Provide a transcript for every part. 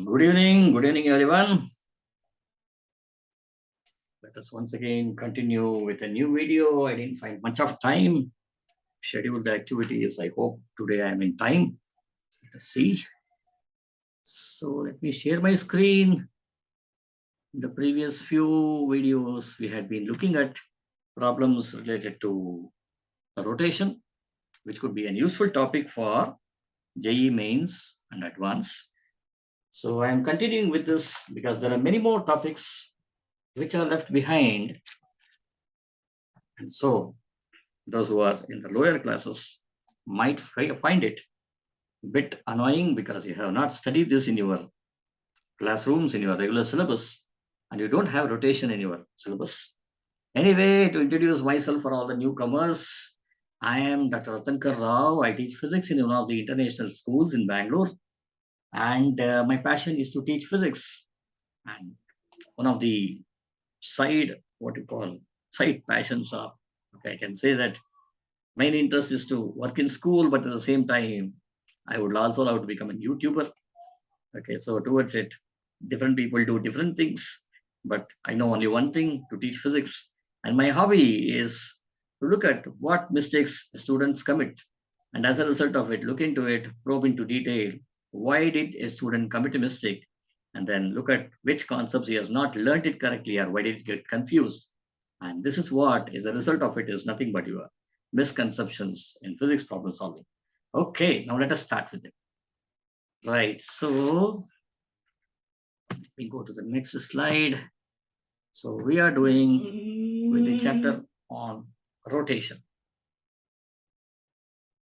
Good evening everyone. Let us once again continue with a new video. I didn't find much of time. Schedule the activities. I hope today I'm in time. Let us see. So let me share my screen. In the previous few videos, we had been looking at problems related to the rotation, which could be a useful topic for JEE mains and advanced. So I am continuing with this because there are many more topics which are left behind. And so those who are in the lower classes might find it a bit annoying because you have not studied this in your classrooms, in your regular syllabus, and you don't have rotation in your syllabus. Anyway, to introduce myself for all the newcomers, I am Dr. Ratankar Rao. I teach physics in one of the international schools in Bangalore. And my passion is to teach physics. And one of the side passions are, okay, I can say that main interest is to work in school, but at the same time, I would also love to become a YouTuber. Okay, so towards it, different people do different things, but I know only one thing: to teach physics. And my hobby is to look at what mistakes students commit, and as a result of it, look into it, probe into detail. Why did a student commit a mistake? And then look at which concepts he has not learned it correctly, or why did it get confused. And this is what is the result of it is nothing but your misconceptions in physics problem solving. Okay, now let us start with it. Right, so we go to the next slide. So we are doing with the chapter on rotation.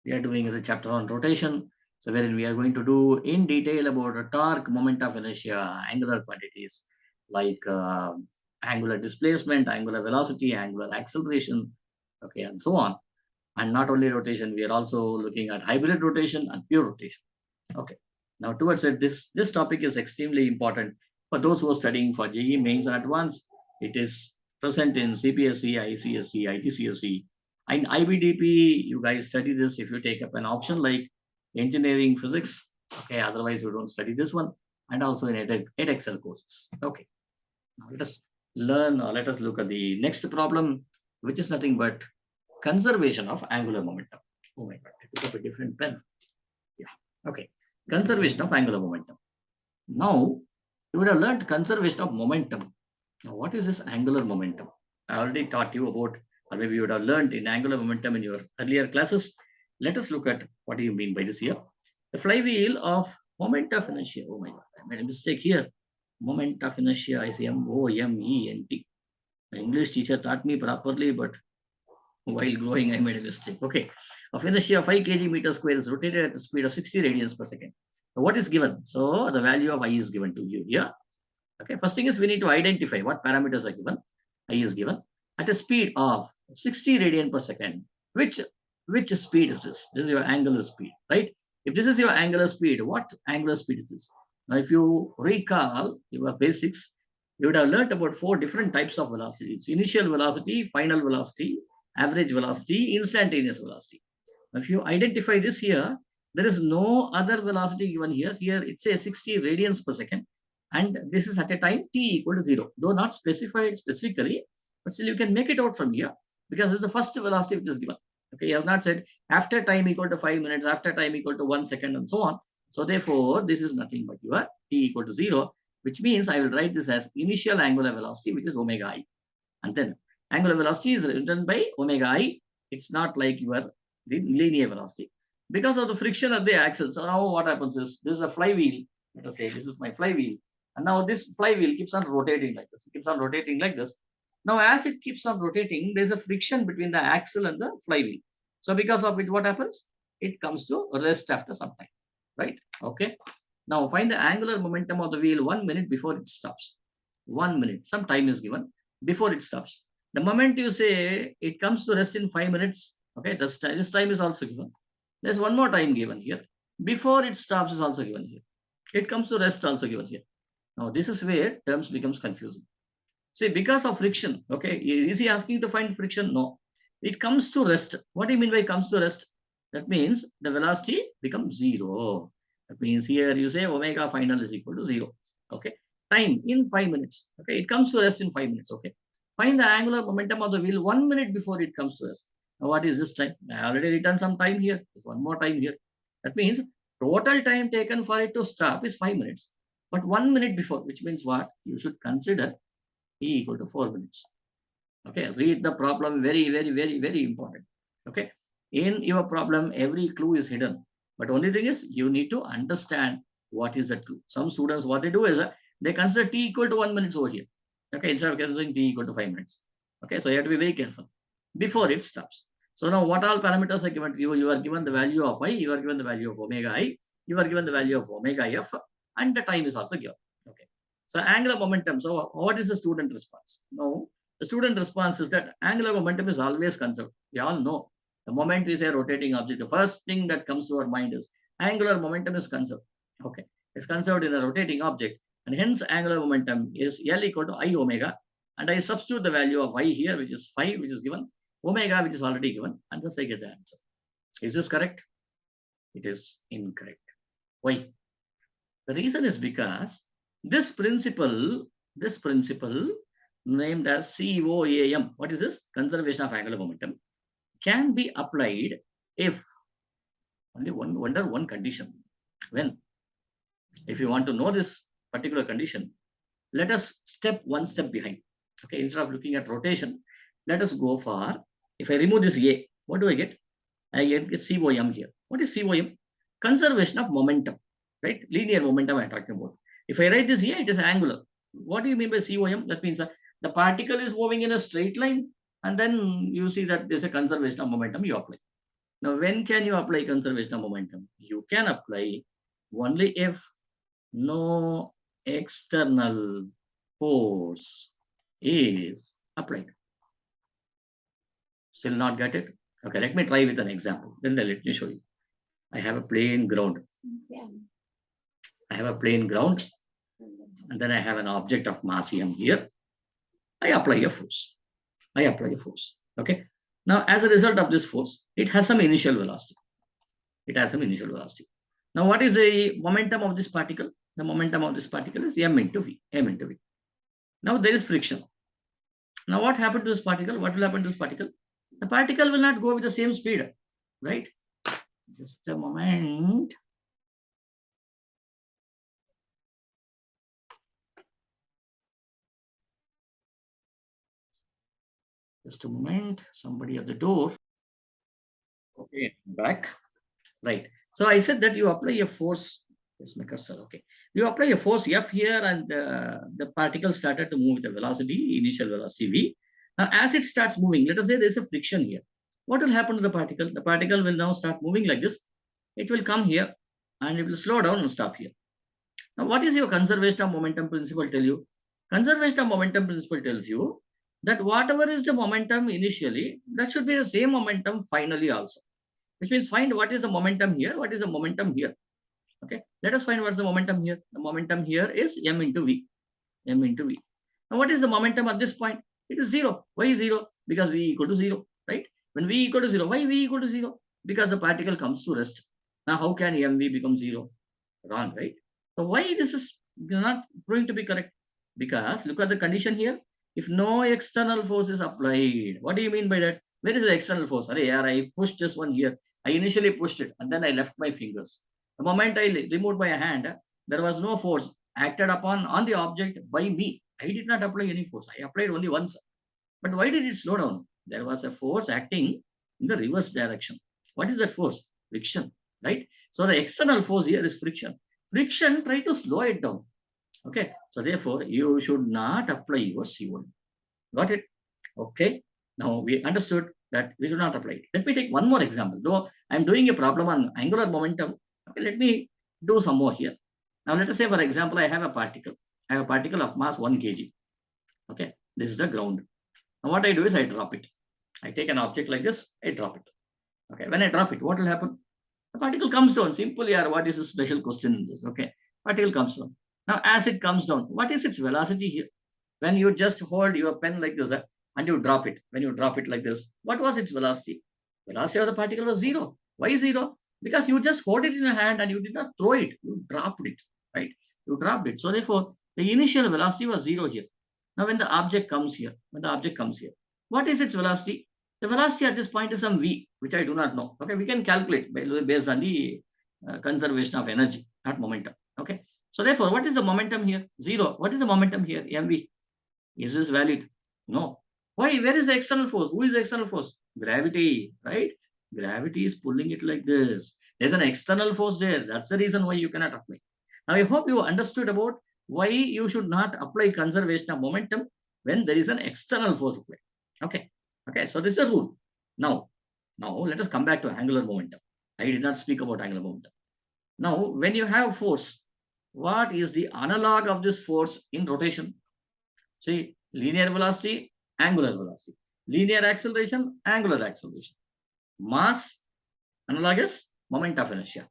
We are doing the chapter on rotation. So wherein we are going to do in detail about the torque, moment of inertia, angular quantities like angular displacement, angular velocity, angular acceleration, okay, and so on. And not only rotation, we are also looking at hybrid rotation and pure rotation. Okay. Now towards it, this topic is extremely important for those who are studying for JEE mains and advanced. It is present in CPSC, ICSC, ITCSC, and IBDP. You guys study this if you take up an option like engineering physics. Okay, otherwise you don't study this one, and also in edXL courses. Okay. Now let us learn or let us look at the next problem, which is nothing but conservation of angular momentum. Oh my God, I picked up a different pen. Yeah. Okay. Conservation of angular momentum. Now, you would have learned conservation of momentum. Now, what is this angular momentum? I already taught you about, or maybe you would have learned in angular momentum in your earlier classes. Let us look at what do you mean by this here. The flywheel of moment of inertia. Oh my God, I made a mistake here. Moment of inertia is MOMENT. The English teacher taught me properly, but while growing, I made a mistake. Okay. Of inertia, 5 kg meter square is rotated at the speed of 60 radians per second. So what is given? So the value of I is given to you here. Okay. First thing is we need to identify what parameters are given. I is given at a speed of 60 radian per second. Which speed is this? This is your angular speed, right? If this is your angular speed, what angular speed is this? Now, if you recall your basics, you would have learned about 4 different types of velocities: initial velocity, final velocity, average velocity, instantaneous velocity. If you identify this here, there is no other velocity given here. Here it says 60 radians per second, and this is at a time t equal to 0. Though not specified specifically, but still you can make it out from here because it's the first velocity which is given. Okay, he has not said after time equal to 5 minutes, after time equal to 1 second, and so on. So therefore, this is nothing but your t equal to 0, which means I will write this as initial angular velocity, which is omega I. And then angular velocity is written by omega I. It's not like your linear velocity. Because of the friction at the axle. So now what happens is this is a flywheel. Let us say this is my flywheel. And now this flywheel keeps on rotating like this. It keeps on rotating like this. Now as it keeps on rotating, there's a friction between the axle and the flywheel. So because of it, what happens? It comes to rest after some time. Right? Okay. Now find the angular momentum of the wheel 1 minute before it stops. 1 minute. Some time is given before it stops. The moment you say it comes to rest in 5 minutes, okay, this time is also given. There's one more time given here. Before it stops is also given here. It comes to rest also given here. Now this is where terms becomes confusing. See, because of friction, okay, is he asking to find friction? No. It comes to rest. What do you mean by comes to rest? That means the velocity becomes 0. That means here you say omega final is equal to 0. Okay. Time in 5 minutes. Okay. It comes to rest in 5 minutes. Okay. Find the angular momentum of the wheel 1 minute before it comes to rest. Now, what is this time? I already written some time here. There's one more time here. That means total time taken for it to stop is 5 minutes. But 1 minute before, which means what? You should consider E equal to 4 minutes. Okay. Read the problem. Very, very, very, very important. Okay. In your problem, every clue is hidden. But only thing is, you need to understand what is the clue. Some students, what they do is they consider t equal to 1 minute over here. Okay, instead of considering t equal to 5 minutes. Okay, so you have to be very careful before it stops. So now what all parameters are given to you? You are given the value of I, you are given the value of omega I, you are given the value of omega f, and the time is also given. Okay. So angular momentum. So what is the student response? Now, the student response is that angular momentum is always conserved. We all know the moment we say rotating object, the first thing that comes to our mind is angular momentum is conserved. Okay, it's conserved in a rotating object, and hence angular momentum is L equal to I omega. And I substitute the value of I here, which is 5, which is given, omega, which is already given, and thus I get the answer. Is this correct? It is incorrect. Why? The reason is because this principle named as COAM, what is this? Conservation of angular momentum, can be applied if only under one condition. When? If you want to know this particular condition, let us step one step behind. Okay, instead of looking at rotation, let us go for, if I remove this A, what do I get? I get COM here. What is COM? Conservation of momentum, right? Linear momentum I'm talking about. If I write this here, it is angular. What do you mean by COM? That means the particle is moving in a straight line, and then you see that there's a conservation of momentum you apply. Now, when can you apply conservation of momentum? You can apply only if no external force is applied. Still not get it? Okay, let me try with an example. Then let me show you. I have a plain ground. Yeah. I have a plain ground, and then I have an object of mass m here. I apply a force. Okay. Now, as a result of this force, it has some initial velocity. Now, what is the momentum of this particle? The momentum of this particle is m into v. Now, there is friction. Now, what happened to this particle? What will happen to this particle? The particle will not go with the same speed, right? Just a moment. Just a moment. Somebody at the door. Okay, back. Right. So I said that you apply a force. Yes, my cursor. Okay. You apply a force F here, and the particle started to move with a velocity, initial velocity V. Now, as it starts moving, let us say there's a friction here. What will happen to the particle? The particle will now start moving like this. It will come here, and it will slow down and stop here. Now, what is your conservation of momentum principle tell you? Conservation of momentum principle tells you that whatever is the momentum initially, that should be the same momentum finally also. Which means find what is the momentum here, what is the momentum here. Okay, let us find what's the momentum here. The momentum here is m into v. Now, what is the momentum at this point? It is 0. Why is 0? Because v equal to 0, right? When v equal to 0, why v equal to 0? Because the particle comes to rest. Now, how can mv become 0? Wrong, right? So why this is not going to be correct? Because look at the condition here. If no external force is applied, what do you mean by that? Where is the external force? I pushed this one here. I initially pushed it, and then I left my fingers. The moment I removed my hand, there was no force acted upon on the object by me. I did not apply any force. I applied only once. But why did it slow down? There was a force acting in the reverse direction. What is that force? Friction, right? So the external force here is friction. Friction, try to slow it down. Okay. So therefore, you should not apply your CO. Got it? Okay. Now we understood that we should not apply it. Let me take one more example. Though I'm doing a problem on angular momentum, okay, let me do some more here. Now let us say, for example, I have a particle. I have a particle of mass 1 kg. Okay, this is the ground. Now what I do is I drop it. I take an object like this, I drop it. Okay, when I drop it, what will happen? The particle comes down. Simply, what is a special question in this? Okay, particle comes down. Now as it comes down, what is its velocity here? When you just hold your pen like this, and you drop it. When you drop it like this, what was its velocity? Velocity of the particle was 0. Why 0? because you just hold it in your hand and you did not throw it. You dropped it, right? You dropped it. So therefore, the initial velocity was 0 here. Now, when the object comes here, what is its velocity? The velocity at this point is some v, which I do not know. Okay, we can calculate based on the conservation of energy, not momentum. Okay, so therefore, what is the momentum here? 0. What is the momentum here? mv. Is this valid? No. Why? Where is the external force? Who is the external force? Gravity, right? Gravity is pulling it like this. There's an external force there. That's the reason why you cannot apply. Now, I hope you understood about why you should not apply conservation of momentum when there is an external force applied. Okay. Okay. So this is a rule. Now let us come back to angular momentum. I did not speak about angular momentum. Now, when you have force, what is the analog of this force in rotation? See, linear velocity, angular velocity. Linear acceleration, angular acceleration. Mass, analogous, moment of inertia.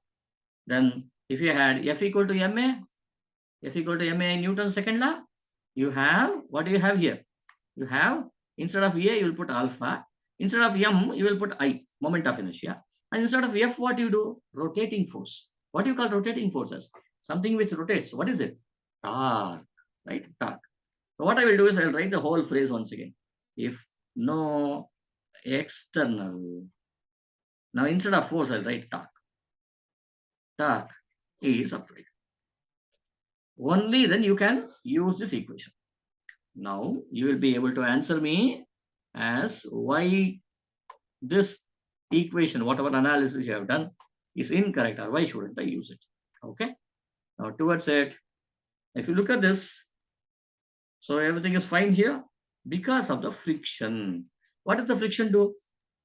Then if you had F equal to ma, F equal to ma in Newton's second law, you have, what do you have here? You have, instead of A, you will put alpha. Instead of m, you will put I, moment of inertia. And instead of F, what you do? Rotating force. What do you call rotating forces? Something which rotates. What is it? Torque, right? Torque. So what I will do is I will write the whole phrase once again. If no external, now instead of force, I'll write torque. Torque is applied. Only then you can use this equation. Now you will be able to answer me as why this equation, whatever analysis you have done, is incorrect, or why shouldn't I use it? Okay. Now towards it, if you look at this, so everything is fine here because of the friction. What does the friction do?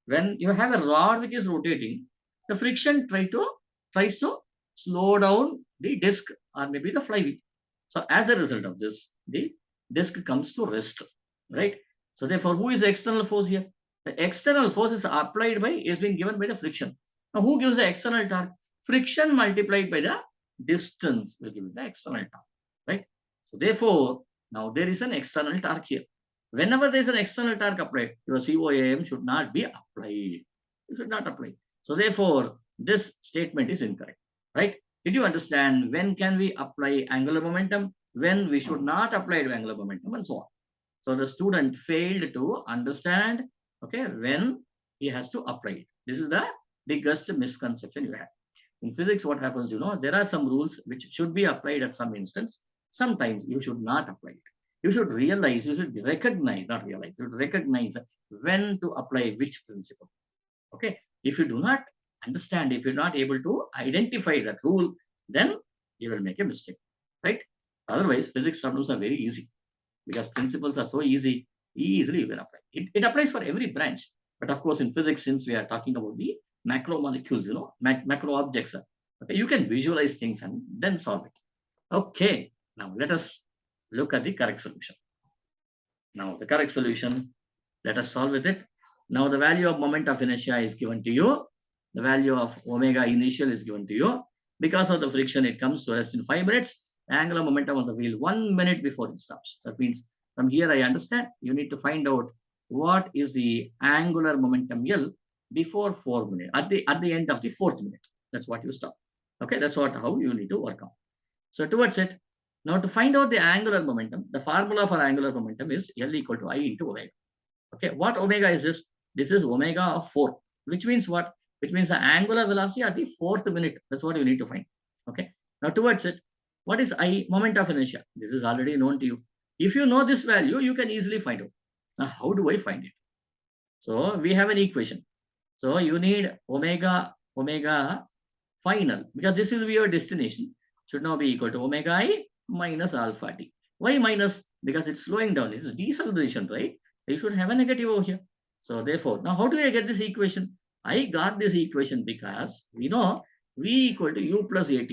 When you have a rod which is rotating, the friction tries to slow down the disc or maybe the flywheel. So as a result of this, the disc comes to rest, right? So therefore, who is the external force here? The external force is applied by, is being given by the friction. Now, who gives the external torque? Friction multiplied by the distance will give the external torque, right? So therefore, now there is an external torque here. Whenever there is an external torque applied, your COAM should not be applied. You should not apply. So therefore, this statement is incorrect, right? Did you understand when can we apply angular momentum, when we should not apply angular momentum, and so on? So the student failed to understand, okay, when he has to apply it. This is the biggest misconception you have. In physics, what happens, there are some rules which should be applied at some instance. Sometimes you should not apply it. You should realize, you should recognize, not realize, you should recognize when to apply which principle. Okay. If you do not understand, if you're not able to identify that rule, then you will make a mistake, right? Otherwise, physics problems are very easy because principles are so easy, easily you can apply. It applies for every branch. But of course, in physics, since we are talking about the macromolecules, macro objects, okay, you can visualize things and then solve it. Okay, now let us look at the correct solution. Now the correct solution, let us solve with it. Now the value of moment of inertia is given to you. The value of omega initial is given to you. Because of the friction, it comes to rest in 5 minutes. The angular momentum of the wheel 1 minute before it stops. That means from here I understand you need to find out what is the angular momentum L before 4 minutes, at the end of the 4th minute. That's what you stop. Okay, that's how you need to work on. So towards it, now to find out the angular momentum, the formula for angular momentum is L equal to I into omega. Okay, what omega is this? This is omega of 4, which means what? Which means the angular velocity at the 4th minute. That's what you need to find. Okay, now towards it, what is I? Moment of inertia. This is already known to you. If you know this value, you can easily find out. Now, how do I find it? So we have an equation. So you need omega final, because this will be your destination, should now be equal to omega I minus alpha t. Why minus? Because it's slowing down. It's deceleration, right? So you should have a negative over here. So therefore, now how do I get this equation? I got this equation because we know V equal to U plus AT.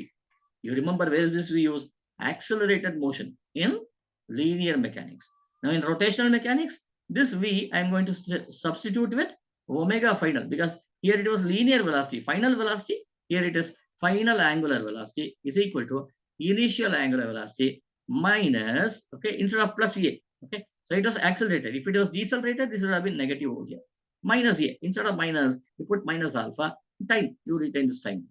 You remember where is this we use? Accelerated motion in linear mechanics. Now in rotational mechanics, this V I'm going to substitute with omega final, because here it was linear velocity, final velocity. Here it is final angular velocity is equal to initial angular velocity minus, okay, instead of plus A. Okay, so it was accelerated. If it was decelerated, this would have been negative over here. Minus A. Instead of minus, you put minus alpha. time. You retain this time,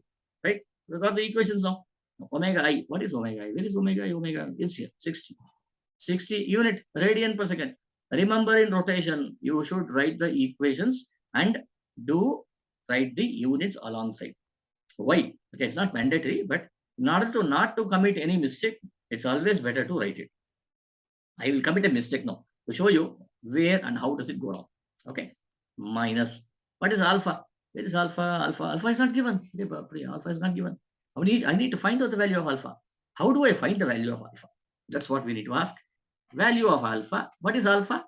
right? We got the equations now. Omega I. What is omega I? Where is omega I? Omega is here. 60. 60 unit radian per second. Remember, in rotation, you should write the equations and do write the units alongside. Why? Okay, it's not mandatory, but in order to not to commit any mistake, it's always better to write it. I will commit a mistake now to show you where and how does it go wrong. Okay, minus. What is alpha? Where is alpha? Alpha is not given. Alpha is not given. I need to find out the value of alpha. How do I find the value of alpha? That's what we need to ask. Value of alpha. What is alpha?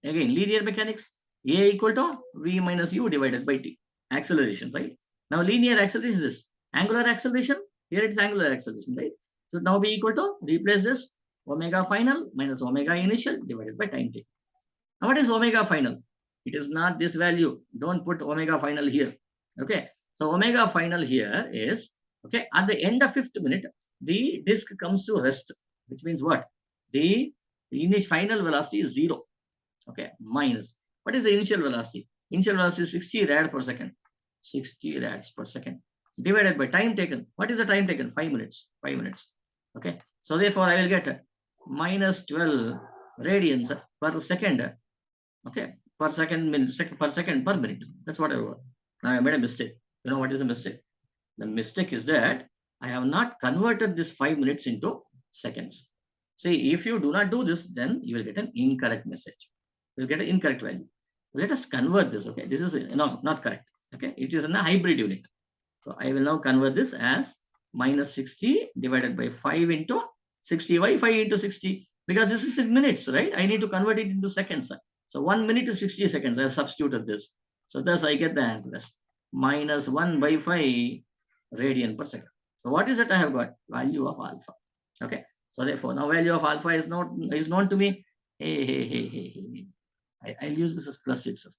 Again, linear mechanics. A equal to V minus U divided by T. Acceleration, right? Now, linear acceleration is this. Angular acceleration. Here it's angular acceleration, right? Should now be equal to, replace this, omega final minus omega initial divided by time t. Now, what is omega final? It is not this value. Don't put omega final here. Okay. So, omega final here is, okay, at the end of 5th minute, the disk comes to rest, which means what? The initial final velocity is 0. Okay. Minus. What is the initial velocity? Initial velocity is 60 rad per second. 60 rads per second. Divided by time taken. What is the time taken? 5 minutes. 5 minutes. Okay. So, therefore, I will get minus 12 radians per second. Okay. Per second, per minute. That's what I wrote. Now, I made a mistake. You know what is the mistake? The mistake is that I have not converted this 5 minutes into seconds. See, if you do not do this, then you will get an incorrect message. You will get an incorrect value. Let us convert this. Okay. This is not correct. Okay. It is in a hybrid unit. So, I will now convert this as minus 60 divided by 5 into 60. Why 5 into 60? Because this is in minutes, right? I need to convert it into seconds. So, 1 minute is 60 seconds. I have substituted this. So, thus I get the answer as minus 1 by 5 radian per second. So, what is it I have got? Value of alpha. Okay. So, therefore, now value of alpha is known to me. I'll use this as plus itself.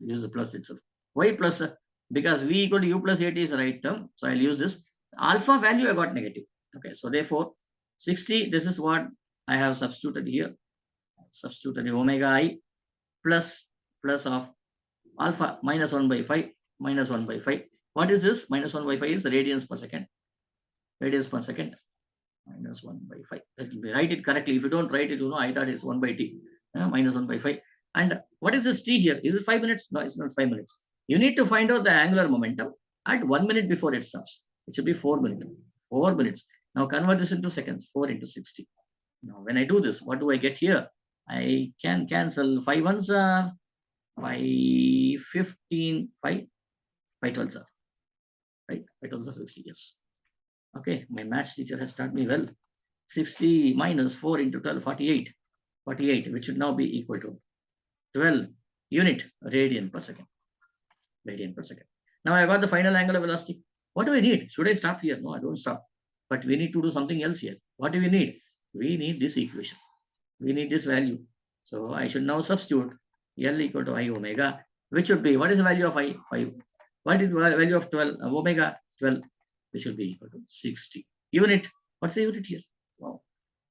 Use the plus itself. Why plus? Because V equal to U plus 8 is the right term. So, I'll use this. Alpha value I got negative. Okay. So, therefore, 60, this is what I have substituted here. Substituted omega I plus of alpha minus 1 by 5 minus 1 by 5. What is this? Minus 1 by 5 is radians per second. Radians per second minus 1 by 5. Let me write it correctly. If you don't write it, I thought it's 1 by t. Minus 1 by 5. And what is this t here? Is it 5 minutes? No, it's not 5 minutes. You need to find out the angular momentum at 1 minute before it stops. It should be 4 minutes. 4 minutes. Now convert this into seconds. 4 into 60. Now when I do this, what do I get here? I can cancel 5 ones are 5, 15, 5 12s are. Right? 5 12s are 60. Yes. Okay. My maths teacher has taught me well. 60 minus 4 into 12, 48. 48, which should now be equal to 12 unit radian per second. Radian per second. Now I got the final angular velocity. What do I need? Should I stop here? No, I don't stop. But we need to do something else here. What do we need? We need this equation. We need this value. So I should now substitute L equal to I omega, which should be, what is the value of I? 5. What is the value of 12? Omega 12, which should be equal to 60. Unit. What's the unit here? Wow.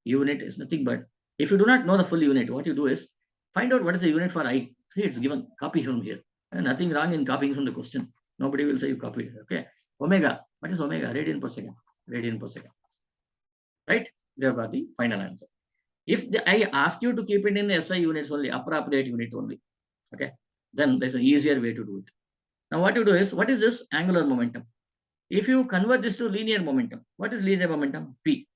Unit is nothing but, if you do not know the full unit, what you do is find out what is the unit for I. See, it's given. Copy from here. And nothing wrong in copying from the question. Nobody will say you copied it. Okay. Omega. What is omega? Radian per second. Radian per second. Right? We have got the final answer. If I ask you to keep it in SI units only, appropriate unit only, okay, then there's an easier way to do it. Now what you do is, what is this? Angular momentum. If you convert this to linear momentum, what is linear momentum? P.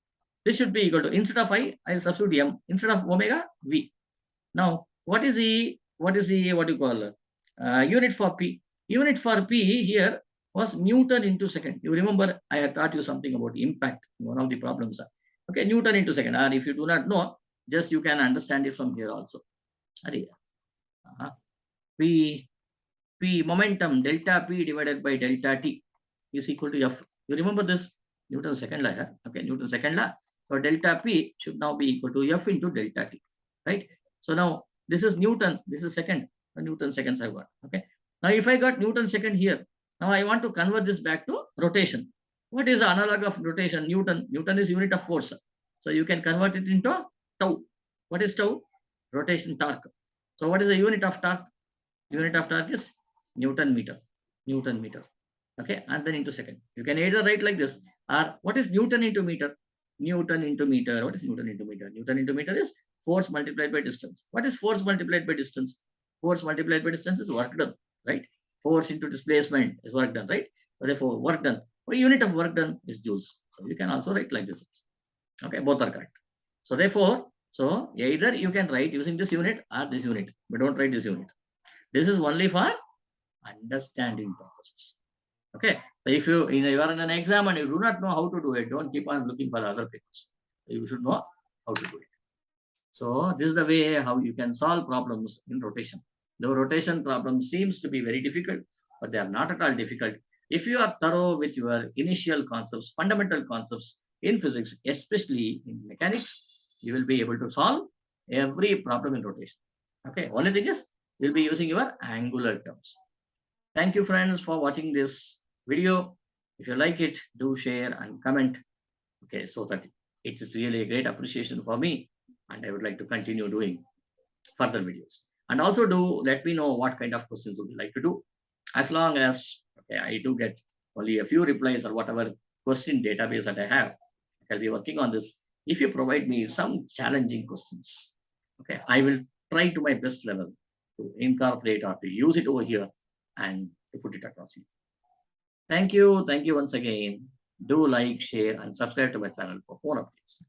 This should be equal to, instead of I will substitute M. Instead of omega, V. Now, what is the what you call unit for P? Unit for P here was Newton into second. You remember I had taught you something about impact. One of the problems. Okay, Newton into second. And if you do not know, just you can understand it from here also. P momentum delta P divided by delta T is equal to F. You remember this? Newton's second law here. Okay, Newton's second law. So delta P should now be equal to F into delta T. Right? So now this is Newton, this is second. Newton seconds I got. Okay. Now if I got Newton second here, now I want to convert this back to rotation. What is the analog of rotation? Newton. Newton is unit of force. So you can convert it into tau. What is tau? Rotation torque. So what is the unit of torque? Unit of torque is Newton meter. Newton meter. Okay, and then into second. You can either write like this, or what is Newton into meter? Newton into meter. What is Newton into meter? Newton into meter is force multiplied by distance. What is force multiplied by distance? Force multiplied by distance is work done, right? Force into displacement is work done, right? So therefore, work done. A unit of work done is joules. So you can also write like this. Okay, both are correct. So therefore, so either you can write using this unit or this unit, but don't write this unit. This is only for understanding purposes. Okay, so if you are in an exam and you do not know how to do it, don't keep on looking for the other papers. You should know how to do it. So this is the way how you can solve problems in rotation. The rotation problem seems to be very difficult, but they are not at all difficult. If you are thorough with your initial concepts, fundamental concepts in physics, especially in mechanics, you will be able to solve every problem in rotation. Okay, only thing is you'll be using your angular terms. Thank you, friends, for watching this video. If you like it, do share and comment. Okay, so that it is really a great appreciation for me, and I would like to continue doing further videos. And also do let me know what kind of questions would you like to do. As long as okay, I do get only a few replies or whatever question database that I have, I'll be working on this. If you provide me some challenging questions, okay, I will try to my best level to incorporate or to use it over here and to put it across here. Thank you. Thank you once again. Do like, share, and subscribe to my channel for more updates.